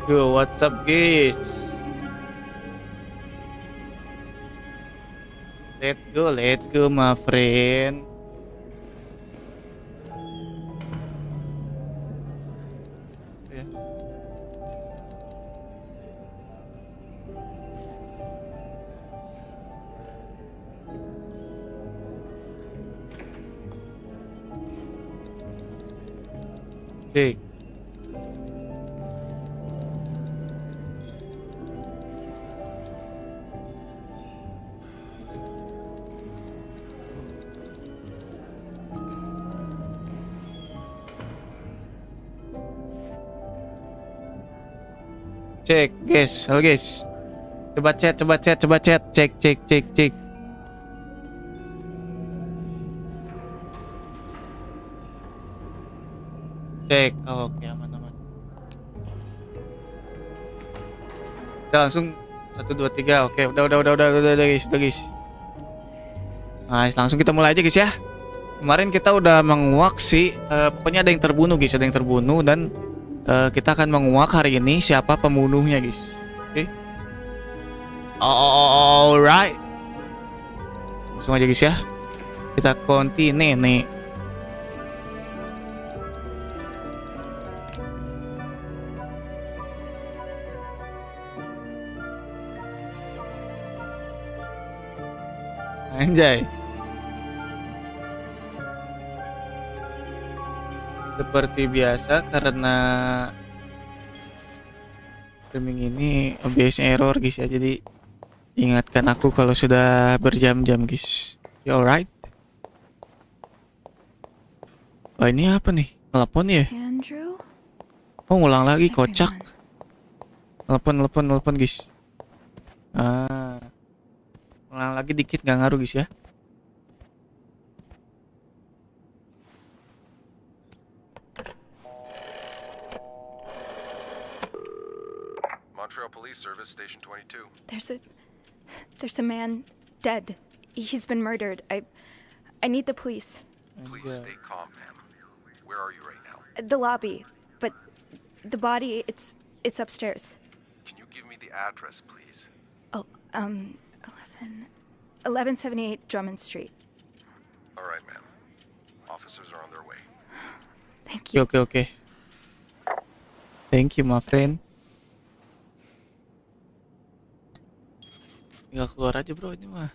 Yo, what's up guys? Let's go my friend. Ya. Cek. Cek, guys, halo guys. Coba chat, cek. Cek, oh, oke aman. Udah langsung 1 2 3. Oke, udah guys, Nah, langsung kita mulai aja guys ya. Kemarin kita udah menguak sih, pokoknya ada yang terbunuh guys, dan kita akan menguak hari ini siapa pembunuhnya guys. Oke. Alright. Langsung aja guys ya. Kita continue nih. Anjay. Seperti biasa karena streaming ini OBS-nya error guys ya, jadi ingatkan aku kalau sudah berjam-jam guys. You alright? Oh ini apa nih? Telepon ya? Oh ngulang lagi, kocak. Telepon guys. Ulang lagi dikit gak ngaruh guys ya. Montreal Police Service, Station 22. There's a man dead. He's been murdered. I need the police. Please stay calm, ma'am. Where are you right now? The lobby, but the body, it's upstairs. Can you give me the address, please? Oh, 1178 Drummond Street. All right, ma'am. Officers are on their way. Thank you. Oke. Thank you, my friend. Tinggal keluar aja bro ini mah.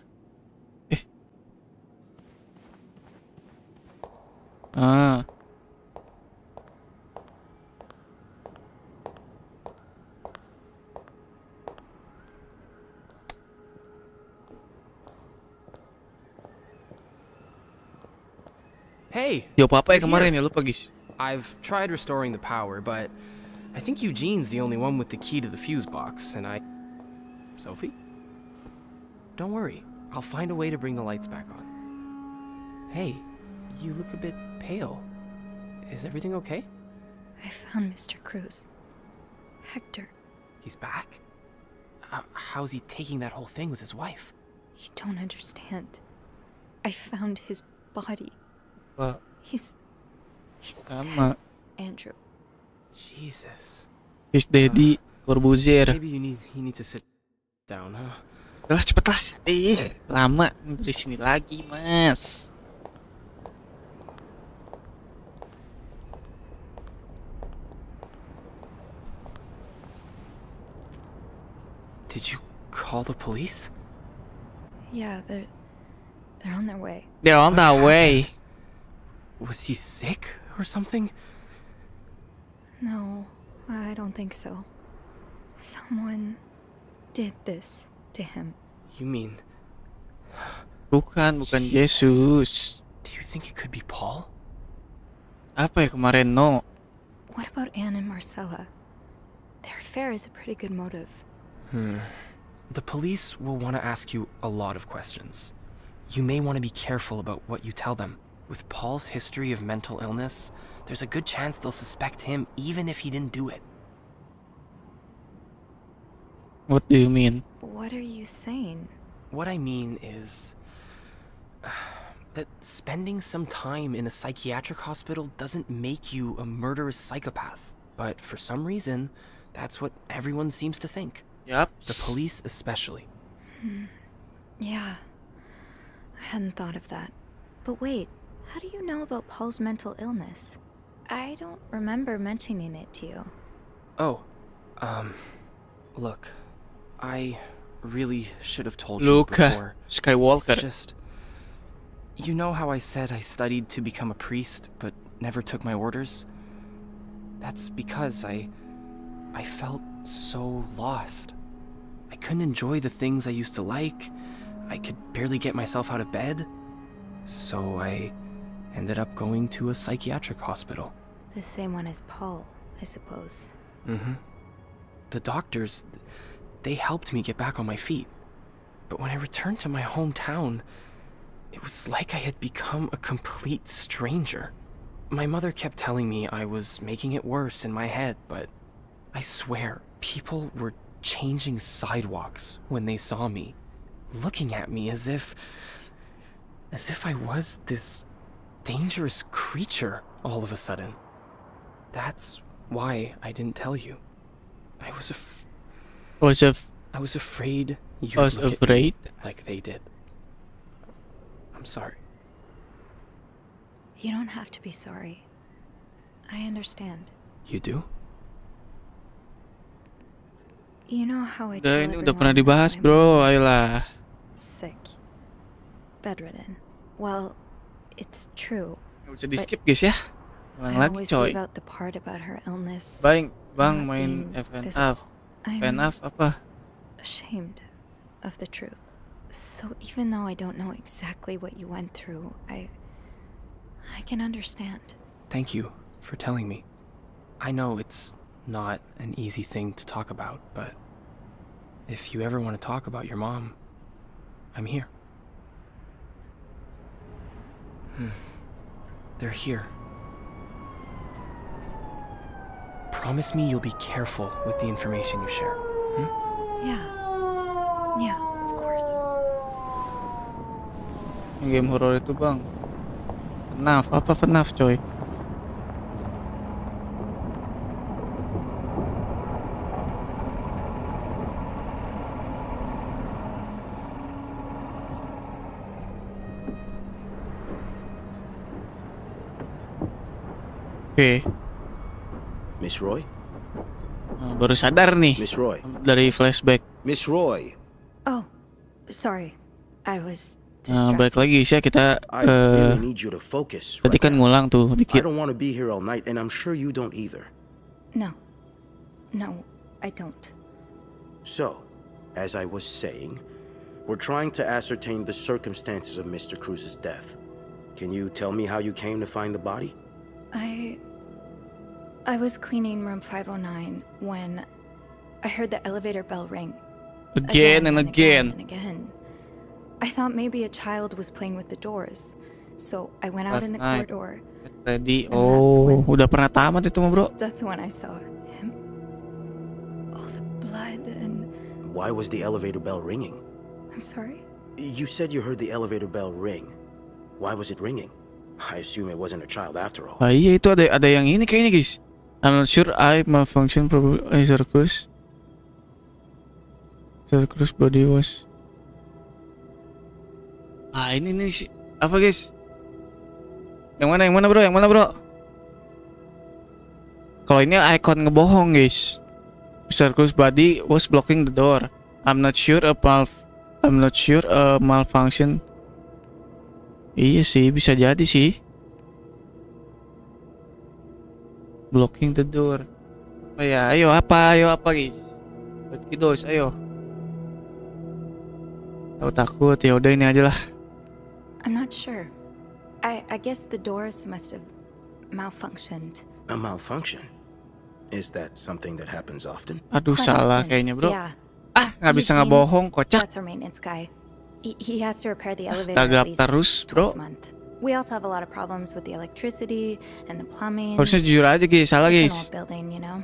Hey! Yo, apa ya kemarin ya, lupa guys. I've tried restoring the power, but I think Eugene's the only one with the key to the fuse box, and Sophie? Don't worry, I'll find a way to bring the lights back on. Hey, you look a bit pale. Is everything okay? I found Mr. Cruz. Hector. He's back? How's he taking that whole thing with his wife? You don't understand. I found his body. He's Sama. dead, Andrew. Jesus. His daddy Corbuzier. Maybe you need to sit down, huh? Udah cepet lah. Lama dari sini lagi, Mas. Did you call the police? Yeah, they're on their way. They're on their way. Was he sick or something? No, I don't think so. Someone did this to him. You mean... Bukan Yesus. Do you think it could be Paul? Apa ya kemarin, no? What about Anne and Marcella? Their affair is a pretty good motive. The police will want to ask you a lot of questions. You may want to be careful about what you tell them. With Paul's history of mental illness, there's a good chance they'll suspect him even if he didn't do it. What do you mean? What are you saying? What I mean is that spending some time in a psychiatric hospital doesn't make you a murderous psychopath. But for some reason, That's what everyone seems to think. Yap. The police especially. Yeah. I hadn't thought of that. But wait, how do you know about Paul's mental illness? I don't remember mentioning it to you. Oh, look, I really should have told you Luke before. Skywalker. It's just, you know how I said I studied to become a priest, but never took my orders? That's because I felt so lost. I couldn't enjoy the things I used to like. I could barely get myself out of bed. So I ended up going to a psychiatric hospital. The same one as Paul, I suppose. Mm-hmm. The doctors, they helped me get back on my feet. But when I returned to my hometown, it was like I had become a complete stranger. My mother kept telling me I was making it worse in my head, but I swear, people were changing sidewalks when they saw me, looking at me as if I was this dangerous creature all of a sudden. That's why I didn't tell you. I was afraid you would look at me like they did. I'm sorry. You don't have to be sorry. I understand. You do? You know how I Udah, tell ini udah pernah everyone dibahas, I'm bro. Ayolah. sick. Bedridden. Well, it's true. Nggak bisa di skip guys ya. Ulang I lagi always coy. leave out the part about her illness. Bang not main being FNF. physical. I'm FNF apa? ashamed of the truth. So even though I don't know exactly what you went through, I can understand. Thank you for telling me. I know it's not an easy thing to talk about, but if you ever want to talk about your mom, I'm here. They're here. Promise me you'll be careful with the information you share. Yeah, of course. Yang game horror itu bang. FNAF apa FNAF coy? Oke, Miss Roy? baru sadar nih Miss Roy? dari flashback. Miss Roy! Oh, sorry. I was Balik lagi sih ya kita I really need you to focus. tadi right kan now. ngulang tuh I dikit. don't want to be here all night, and I'm sure you don't either. No, I don't. So, as I was saying, we're trying to ascertain the circumstances of Mr. Cruz's death. Can you tell me how you came to find the body? I was cleaning room 509 when I heard the elevator bell ring. Again and again. And again. I thought maybe a child was playing with the doors, so I went out in the Last night. corridor. Get ready. And Oh, udah pernah tamat itu mah bro. That's when I saw him. All the blood and... Why was the elevator bell ringing? I'm sorry? You said you heard the elevator bell ring. Why was it ringing? I assume it wasn't a child after all. Ah iya itu ada yang ini kayaknya guys. I'm not sure I malfunction probably Circus body was. Ah ini nih sih apa guys? Yang mana bro? Yang mana bro? Kalau ini icon ngebohong guys. Circus body was blocking the door. I'm not sure a malfunction. Iya sih bisa jadi sih. Blocking the door. Oh ya, ayo apa guys? Kidos, ayo. Tahu takut ya udah ini aja lah. I'm not sure. I guess the doors must have malfunctioned. A malfunction? Is that something that happens often? Aduh Quite salah often. kayaknya bro. Yeah. Nggak bisa Eugene, ngebohong kocak. That's our maintenance guy. He has to repair the elevator Tagap at least terus bro. twice a month. We also have a lot of problems with the electricity and the plumbing. Harusnya jujur aja guys, salah It's an guys. old building, you know.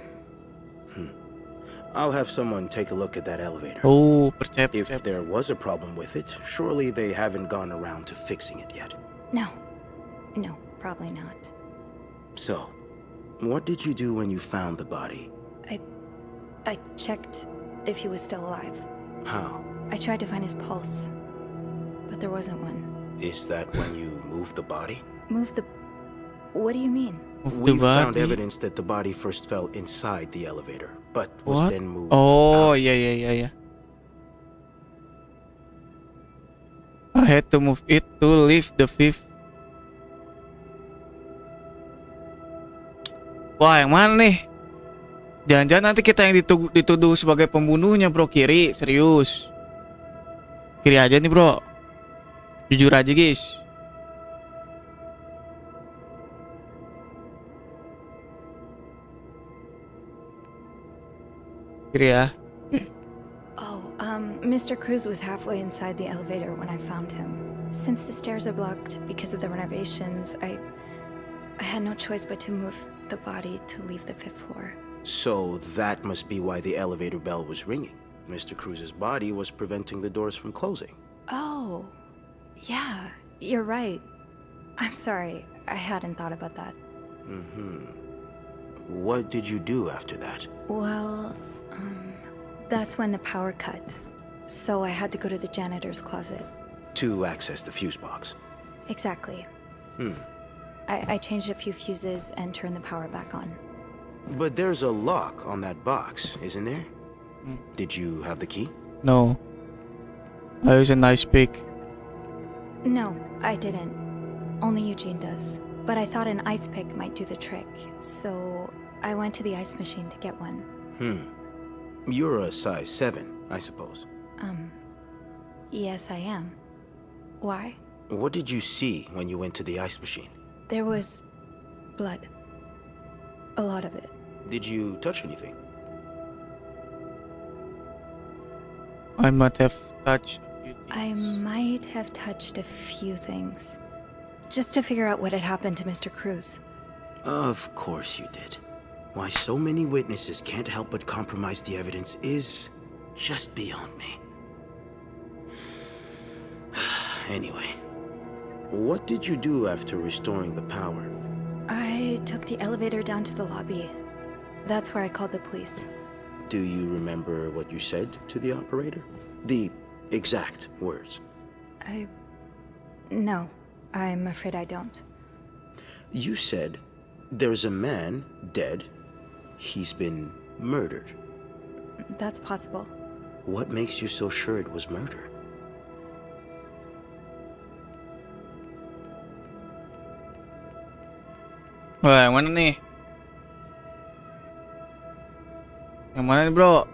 I'll have someone take a look at that elevator. Oh, percaya. If there was a problem with it, surely they haven't gone around to fixing it yet. No, probably not. So, what did you do when you found the body? I checked if he was still alive. How? I tried to find his pulse, but there wasn't one. Is that when you moved the body? Move the... What do you mean? We found body. evidence that the body first fell inside the elevator, but was What? then moved Oh, out. yeah. I had to move it to lift the fifth. Wah, yang mana nih? Jangan-jangan nanti kita yang dituduh sebagai pembunuhnya, bro. Kiri, serius. Kiri aja nih, bro. Jujur aja, guys. Kiri ya. Oh, Mr. Cruz was halfway inside the elevator when I found him. Since the stairs are blocked because of the renovations, I had no choice but to move the body to leave the 5th floor. So that must be why the elevator bell was ringing. Mr. Cruz's body was preventing the doors from closing. Oh, yeah, you're right. I'm sorry, I hadn't thought about that. What did you do after that? Well, that's when the power cut. So I had to go to the janitor's closet. To access the fuse box. Exactly. I changed a few fuses and turned the power back on. But there's a lock on that box, isn't there? Did you have the key? No. I use a nice pick. No, I didn't. Only Eugene does. But I thought an ice pick might do the trick, so I went to the ice machine to get one. You're a size 7, I suppose. Yes, I am. Why? What did you see when you went to the ice machine? There was blood. A lot of it. Did you touch anything? I might have touched a few things. I might have touched a few things. Just to figure out what had happened to Mr. Cruz. Of course you did. Why so many witnesses can't help but compromise the evidence is just beyond me. Anyway, what did you do after restoring the power? I took the elevator down to the lobby. That's where I called the police. Do you remember what you said to the operator? The exact words. No, I'm afraid I don't. You said, there's a man dead. He's been murdered. That's possible. What makes you so sure it was murder? Wah, yang mana nih? Yang mana nih, bro?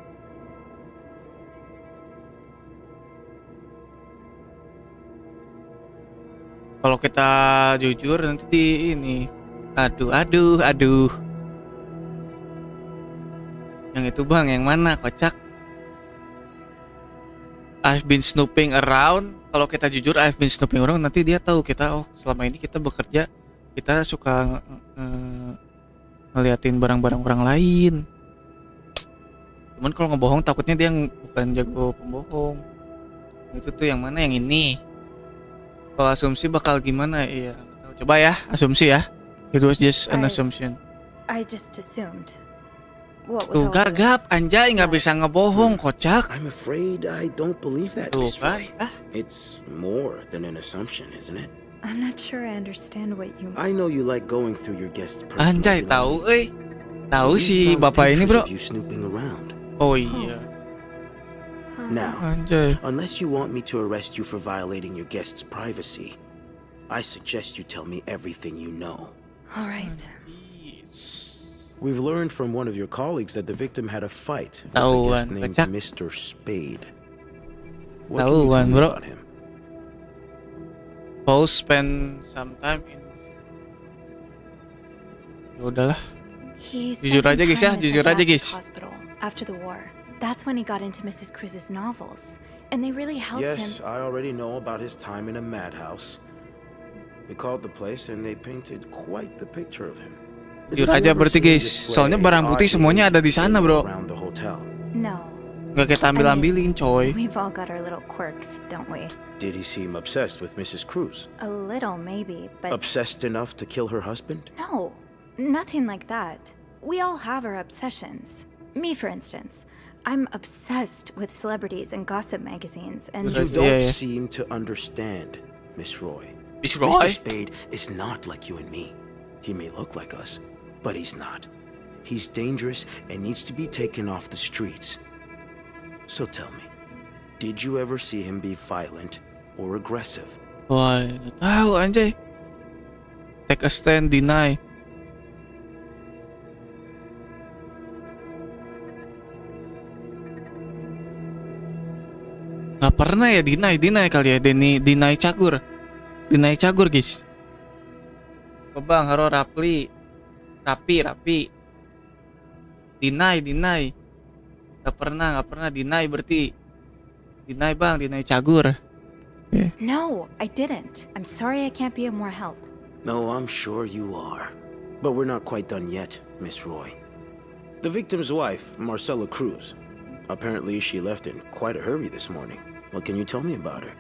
Kalau kita jujur nanti di ini. Aduh. Yang itu, Bang, yang mana? Kocak. I've been snooping around. Kalau kita jujur, I've been snooping around, nanti dia tahu kita, oh, selama ini kita bekerja, kita suka ngeliatin barang-barang orang lain. Cuman kalau ngebohong takutnya dia bukan jago pembohong. Itu tuh yang mana, yang ini. Kalau asumsi bakal gimana? Iya, coba ya, asumsi ya. It was just an assumption. I just assumed. What Tuh with all the... gagap, anjay, nggak bisa ngebohong, kocak. I'm afraid I don't believe that, Tuh Miss kan? Ray. It's more than an assumption, isn't it? I'm not sure I understand what you... I know you like going through your guests' personal Anjay, tahu, tahu We si found bapak ini, pictures bro. of you snooping around. Oh iya, Now, anjay. unless you want me to arrest you for violating your guests' privacy, I suggest you tell me everything you know. All right. We've learned from one of your colleagues that the victim had a fight with a Tahuan, guest named kocak. Mr. Spade. What can you tell Tahuan, me bro. about him? Paul spend some time in. Ya udahlah. He Jujur spent aja, some guys, ya. time in a Jujur aja, psychiatric guys. hospital after the war. That's when he got into Mrs. Cruz's novels, and they really helped him. Yes, I already know about his time in a madhouse. We called the place and they painted quite the picture of him. Jujur aja berarti, guys. Soalnya barang putih semuanya ada di sana, bro. Around the hotel. No, Nggak kita ambil-ambilin, coy. we've all got our little quirks, don't we? Did he seem obsessed with Mrs. Cruz? A little, maybe, but Obsessed enough to kill her husband? no, nothing like that. We all have our obsessions. Me, for instance. I'm obsessed with celebrities and gossip magazines, and You Yeah, don't yeah. seem to understand, Miss Roy. Miss Mr. Roy? Spade is not like you and me. He may look like us, but he's not. He's dangerous and needs to be taken off the streets. So tell me, did you ever see him be violent or aggressive? Wah, nggak tahu anjay. Take a stand, deny. Nggak pernah ya, deny kali ya. Deny cagur guys. Bang, haro rapi. Deny. Nggak pernah deny berarti. Deny bang, deny cagur. no, I didn't. I'm sorry I can't be of more help. No, I'm sure you are. But we're not quite done yet, Miss Roy. The victim's wife, Marcella Cruz. Apparently she left in quite a hurry this morning. What can you tell me about her?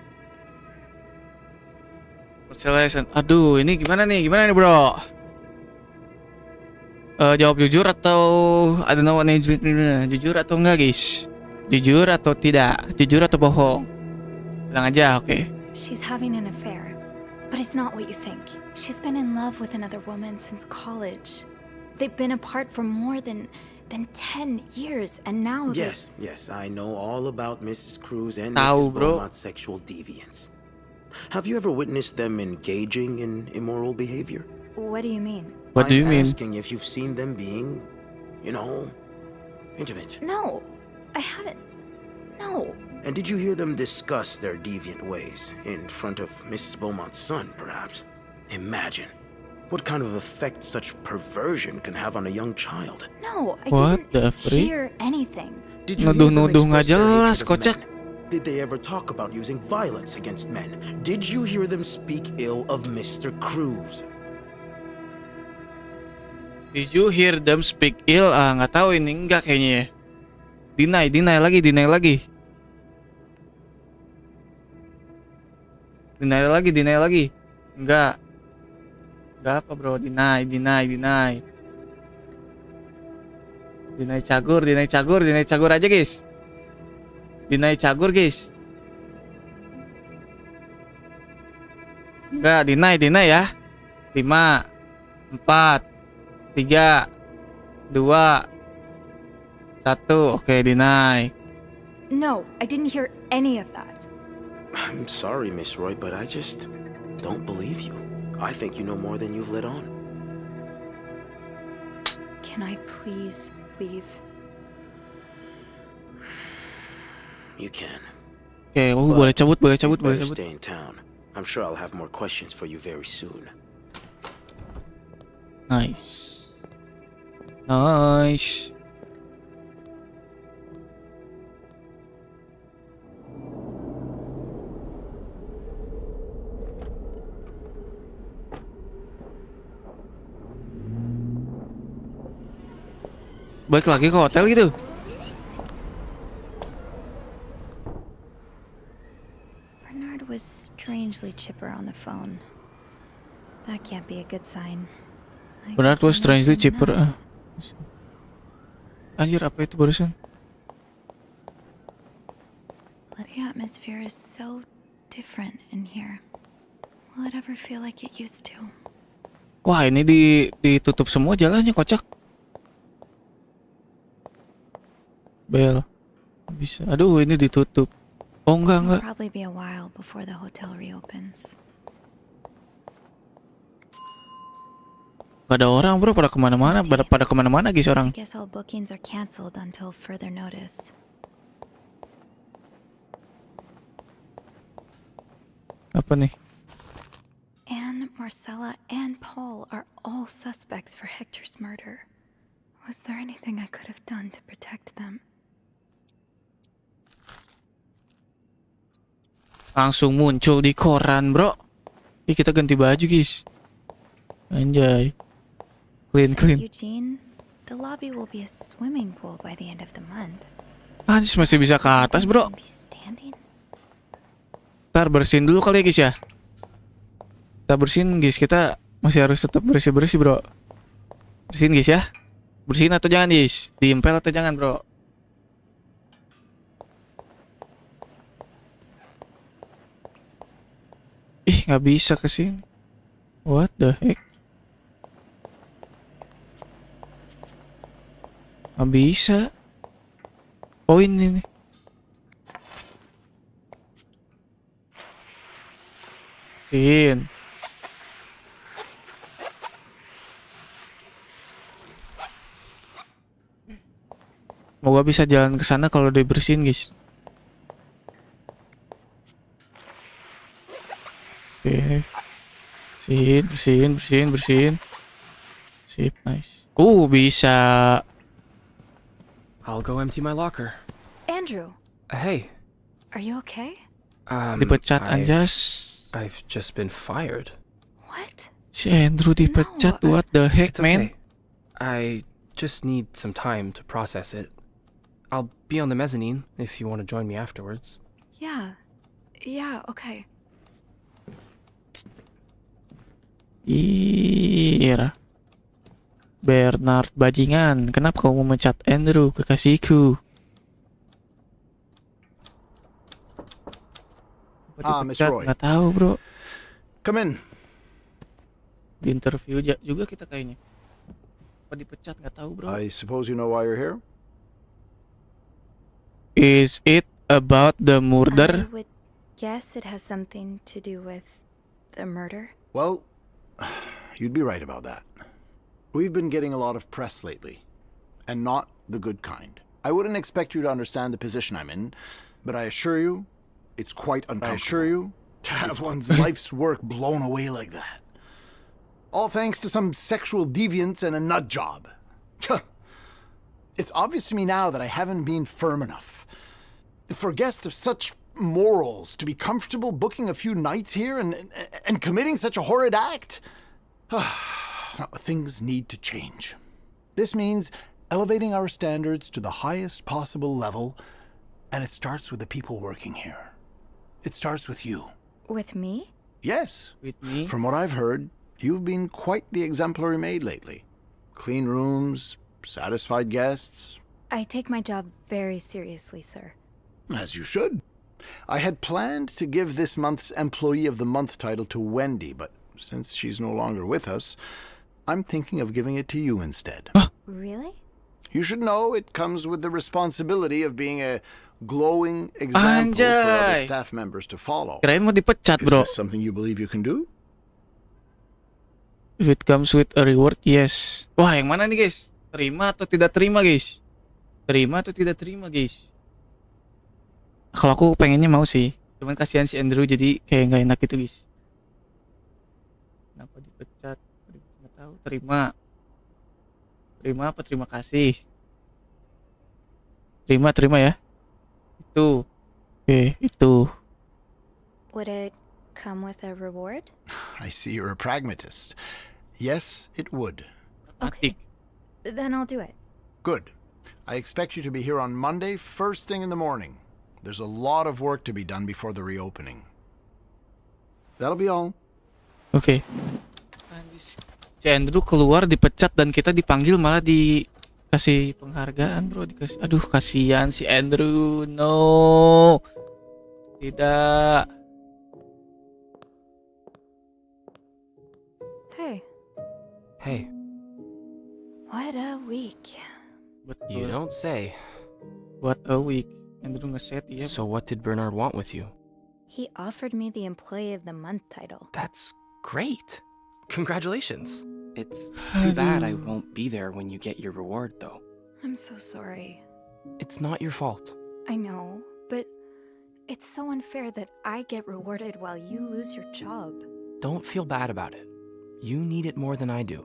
Perselesaian. Aduh, ini gimana nih bro? Jawab jujur atau I don't know what jujur atau enggak guys? Jujur atau tidak? Jujur atau bohong? Bilang aja, oke. She's having an affair, but it's not what you think. She's been in love with another woman since college. They've been apart for more than 10 years, and now Yes, I know all about Mrs. Cruz and Tahu, Mrs. bro. Beaumont's sexual deviance. Have you ever witnessed them engaging in immoral behavior? What do you mean? What do you I'm mean? asking if you've seen them being, intimate. No, I haven't. No. And did you hear them discuss their deviant ways in front of Mrs. Beaumont's son, perhaps? Imagine what kind of effect such perversion can have on a young child. No, I What the didn't freak? hear anything. Did you hear them Nuduh-nuduh nggak express their jelas, hatred of kocak. men? Did they ever talk about using violence against men? Did you hear them speak ill of Mr. Cruz? Did you hear them speak ill? Nggak tahu ini, enggak kayaknya ya. Deny lagi. Deny lagi. Enggak apa bro? Deny. Deny cagur aja guys. Deny cagur guys. Enggak, deny ya. 5 4 3 2 1. Oke, deny. No, I didn't hear any of that. I'm sorry, Miss Roy, but I just don't believe you. I think you know more than you've let on. Can I please leave? You can. Oke, boleh cabut. You'd better stay in town. I'm sure I'll have more questions for you very soon. Nice. Balik lagi ke hotel gitu. Bernard was strangely chipper on the phone. That can't be a good sign. I Bernard guess was I strangely must cheaper. know. Anjir, apa itu barusan? The atmosphere is so different in here. Will it ever feel like it used to? Wah, ini ditutup semua jalannya, kocak. Bel. Bisa. Aduh, ini ditutup. Oh, It'll enggak. probably be a while before the hotel reopens. Gak ada orang bro, pada kemana-mana, pada kemana-mana guys orang. I guess all bookings are canceled until further notice. Apa nih? Anne, Marcella, and Paul are all suspects for Hector's murder. Was there anything I could have done to protect them? Langsung muncul di koran bro. Ih, kita ganti baju guys. Anjay. Clean. Eugene, the lobby will be a swimming pool by the end of the month. Anjir, masih bisa ke atas bro. Be standing? Ntar bersihin dulu kali ya guys ya. Kita bersihin guys, kita masih harus tetap bersih-bersih bro. Bersihin guys ya. Bersihin atau jangan, Is? Diimpel atau jangan, bro? Ih, nggak bisa kesini. What the heck? Nggak bisa. Oh, ini nih. Bersihin. Moga bisa jalan ke sana kalau dibersihin, guys. Oke. Bersihin. Sip, nice. Bisa. I'll go empty my locker. Andrew, Hey. are you okay? Dipecat I've just been fired. What? Si Andrew dipecat. No. What the heck, It's man? okay. I just need some time to process it. I'll be on the mezzanine if you want to join me afterwards. Yeah. Yeah, okay. Iya. Bernard bajingan, kenapa kau memecat Andrew, kekasihku? Miss Roy. Nggak tahu, bro. Come in. Di interview juga kita kayaknya. Apa dipecat nggak tahu, bro. I suppose you know why you're here? Is it about the I murder? would guess it has something to do with the murder. Well, you'd be right about that. We've been getting a lot of press lately, and not the good kind. I wouldn't expect you to understand the position I'm in, but I assure you, it's quite uncomfortable. I assure you, to have one's life's work blown away like that. All thanks to some sexual deviance and a nut job. It's obvious to me now that I haven't been firm enough. For guests of such morals to be comfortable booking a few nights here and committing such a horrid act? Things need to change. This means elevating our standards to the highest possible level, and it starts with the people working here. It starts with you. With me? Yes. With me? From what I've heard, you've been quite the exemplary maid lately. Clean rooms, satisfied guests. I take my job very seriously, sir. As you should. I had planned to give this month's Employee of the Month title to Wendy, but since she's no longer with us, I'm thinking of giving it to you instead. Really? You should know it comes with the responsibility of being a glowing example for other Anjay. staff members to follow. Kirain mau dipecat, Is bro. this something you believe you can do? If it comes with a reward, yes. Wah, yang mana nih, guys? Terima atau tidak terima, guys? Terima atau tidak terima, guys? Kalau aku pengennya mau sih. Cuman kasihan si Andrew jadi kayak nggak enak gitu, guys. Kenapa dipecat? Nggak tahu. Terima. Terima apa terima kasih? Terima ya. Itu. Oke, itu. Would it come with a reward? I see you're a pragmatist. Yes, it would. Matik. Then I'll do it. Good. I expect you to be here on Monday, first thing in the morning. There's a lot of work to be done before the reopening. That'll be all. Oke. Anjis. Si Andrew keluar dipecat dan kita dipanggil malah dikasih penghargaan, bro. Dikasih. Aduh, kasihan si Andrew. No. Tidak. Hey, Hey, what a week. Betul. you don't say. What a week. Andrew ngeset, iya. So what did Bernard want with you? He offered me the Employee of the Month title. That's great. Congratulations. It's too bad I Aduh. won't be there when you get your reward, though. I'm so sorry. It's not your fault. I know, but it's so unfair that I get rewarded while you lose your job. Don't feel bad about it. You need it more than I do.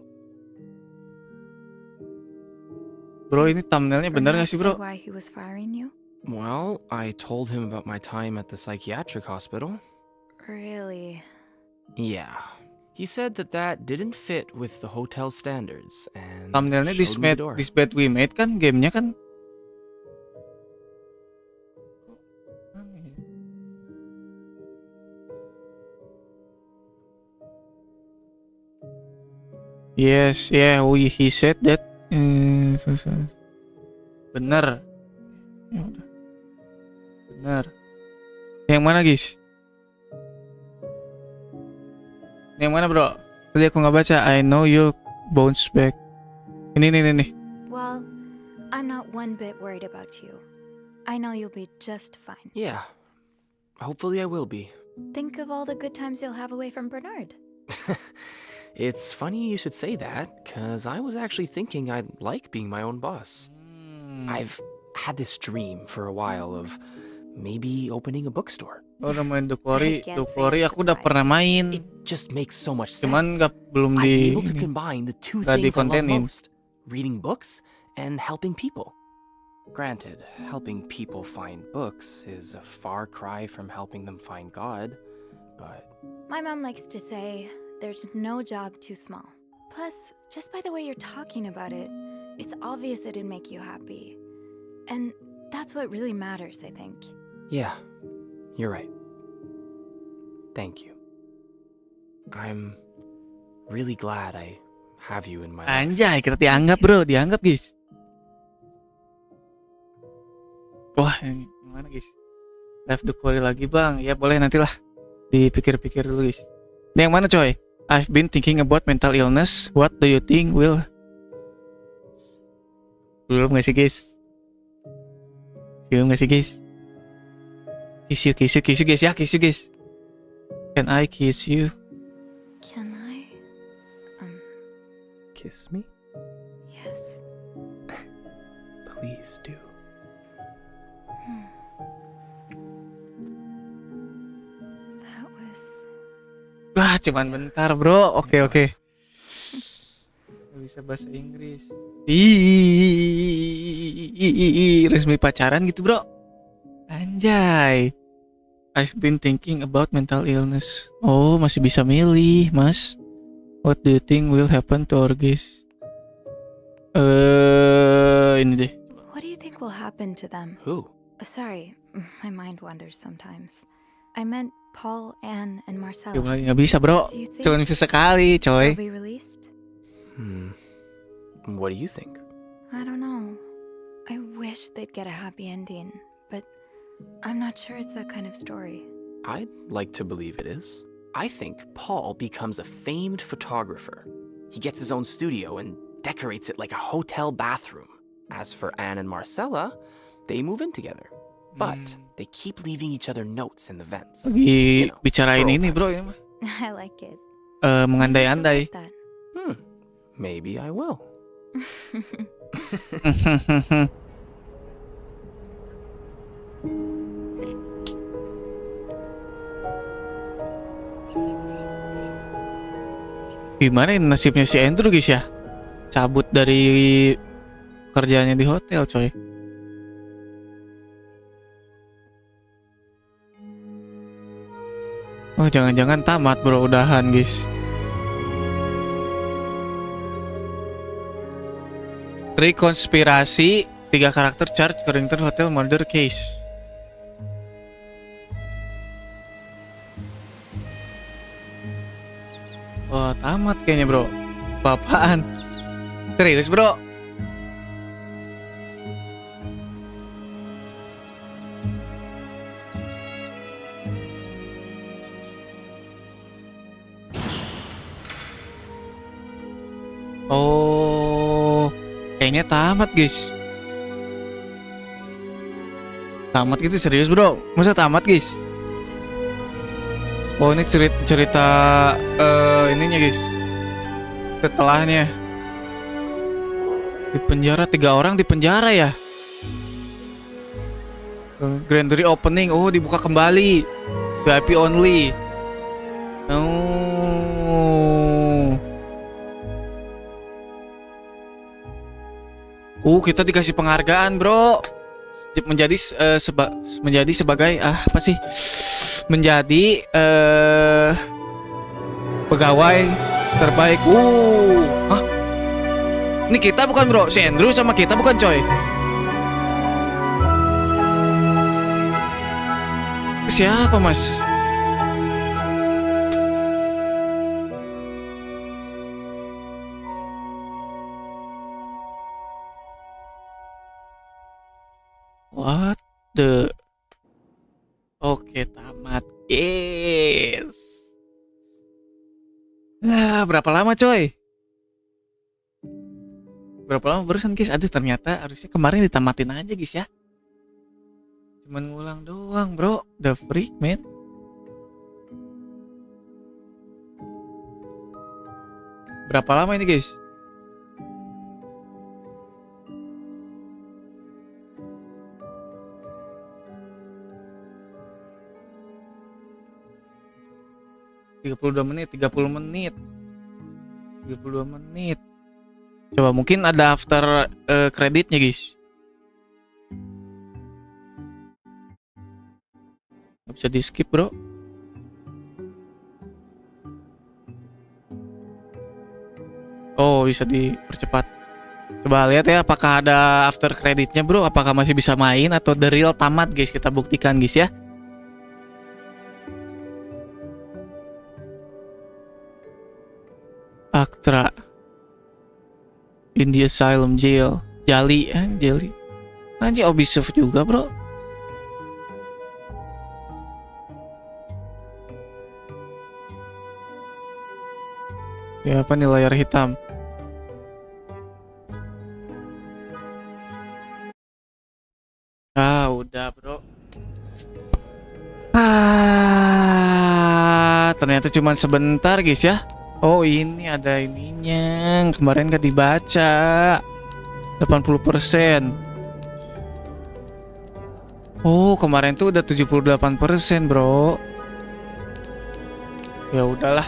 Bro, ini thumbnailnya bener Bernard gak sih, said bro? why he was firing you? Well, I told him about my time at the psychiatric hospital. Really? Yeah. He said that didn't fit with the hotel standards and Thumbnailnya showed me the door. This Bad We Made kan, gamenya kan? Yes, yeah, he said that Bener. Ya udah. Bener. Yang mana guys? Yang mana bro? Tadi aku nggak baca. I know you'll bounce back. Ini. Well, I'm not one bit worried about you. I know you'll be just fine. Yeah. Hopefully I will be. Think of all the good times you'll have away from Bernard. It's funny you should say that, because I was actually thinking I'd like being my own boss. I've had this dream for a while of maybe opening a bookstore. Oh, udah main Dukori. I can't say Dukori I'm aku udah surprised. pernah main. It just makes so much sense. Cuman belum I'd di be able to combine the two nggak things I love dikontenin. most. Reading books and helping people. Granted, helping people find books is a far cry from helping them find God, but My mom likes to say there's no job too small. Plus, just by the way you're talking about it, it's obvious it'd make you happy. And that's what really matters, I think. yeah, you're right. Thank you. I'm really glad I have you in my life. Anjay, kita dianggap bro, dianggap guys. Wah, yang mana guys? Live Dukori lagi bang? Ya boleh nantilah. Dipikir-pikir dulu guys. Ini yang mana coy? I've been thinking about mental illness. What do you think will? Belum gak sih guys? Belum gak sih guys? Kiss you guys ya, kiss you guys. Can I kiss you? Can I? Kiss me? Yes. Please do. That was... Wah, cuman bentar bro. Oke. Gak bisa bahasa Inggris. Resmi pacaran gitu bro. Anjay. I've been thinking about mental illness. Oh, masih bisa milih, mas. What do you think will happen to our guys? Ini deh. What do you think will happen to them? Who? Sorry, my mind wanders sometimes. I meant Paul, Anne, and Marcella. Belum lagi nggak bisa bro. Do you think Cuman bisa sekali, they'll coy. be released? What do you think? I don't know. I wish they'd get a happy ending, but I'm not sure it's that kind of story. I'd like to believe it is. I think Paul becomes a famed photographer. He gets his own studio and decorates it like a hotel bathroom. As for Anne and Marcella, they move in together. But they keep leaving each other notes in the vents. Lagi You know, bicarain girl ini type bro shit. ya mah. I like it. Mengandai-andai. That. Maybe I will. Gimana ini nasibnya si Andrew guys ya? Cabut dari kerjaannya di hotel coy. Oh jangan-jangan tamat bro, udahan guys. Rekonspirasi 3 karakter charge Carrington Hotel Murder Case. Wah tamat kayaknya bro. Apaan? Serius bro? Oh, kayaknya tamat guys. Tamat gitu serius bro? Masa tamat guys? Oh ini cerita ininya guys. Setelahnya di penjara 3 orang di penjara ya. Grand reopening. Oh dibuka kembali. VIP only. Kita dikasih penghargaan bro. Menjadi menjadi sebagai apa sih? Menjadi pegawai terbaik. Hah? Ini kita bukan bro, si Andrew sama kita bukan coy. Siapa mas? What the? Oke, tamat, guys. Nah, berapa lama coy? Berapa lama barusan guys? Aduh, ternyata harusnya kemarin ditamatin aja guys ya. Cuman ngulang doang bro. The freak man. Berapa lama ini guys? ...32 menit, 30 menit, 32 menit. Coba mungkin ada after kreditnya guys. Gak bisa di skip bro. Oh, bisa dipercepat. Coba lihat ya apakah ada after kreditnya bro. Apakah masih bisa main atau the real tamat guys. Kita buktikan guys ya. Aktra in the asylum jail. Jali Jali. Anjir Ubisoft juga bro. Ya apa nih layar hitam? Ah udah bro. Ternyata cuma sebentar guys ya. Oh ini ada ininya. Kemarin gak dibaca. 80%. Oh kemarin tuh udah 78% bro. Ya udahlah.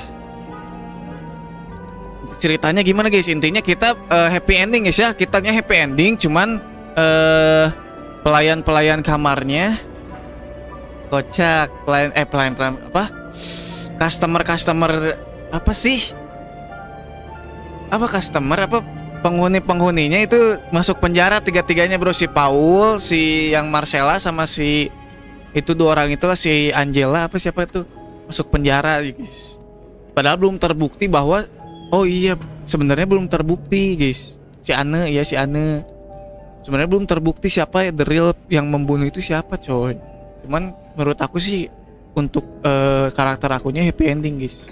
Ceritanya gimana guys? Intinya kita happy ending guys ya. Kitanya happy ending. Cuman pelayan kamarnya kocak. Pelayan apa? Customer apa sih? Apa customer apa penghuninya itu masuk penjara tiga-tiganya bro. Si Paul, si yang Marcella sama si itu dua orang itulah, si Angela apa siapa itu masuk penjara guys. Padahal belum terbukti bahwa oh iya sebenarnya belum terbukti guys. Si Anne sebenarnya belum terbukti siapa the real yang membunuh itu siapa coy. Cuman menurut aku sih untuk karakter akunya happy ending guys.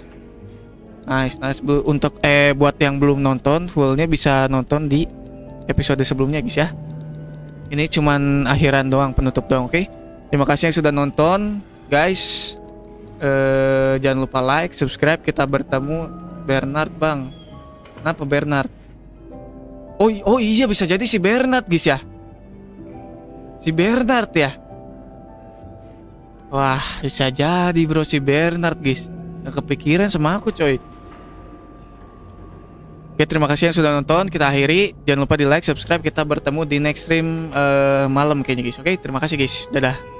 Nice. Untuk buat yang belum nonton fullnya bisa nonton di episode sebelumnya guys ya. Ini cuman akhiran doang, penutup doang, oke? Terima kasih yang sudah nonton guys. Jangan lupa like, subscribe. Kita bertemu Bernard bang. Kenapa Bernard? Oh iya bisa jadi si Bernard guys ya. Si Bernard ya. Wah bisa jadi bro si Bernard guys. Gak kepikiran sama aku coy. Oke terima kasih yang sudah nonton. Kita akhiri. Jangan lupa di like, subscribe. Kita bertemu di next stream malam kayaknya guys. Oke terima kasih guys. Dadah.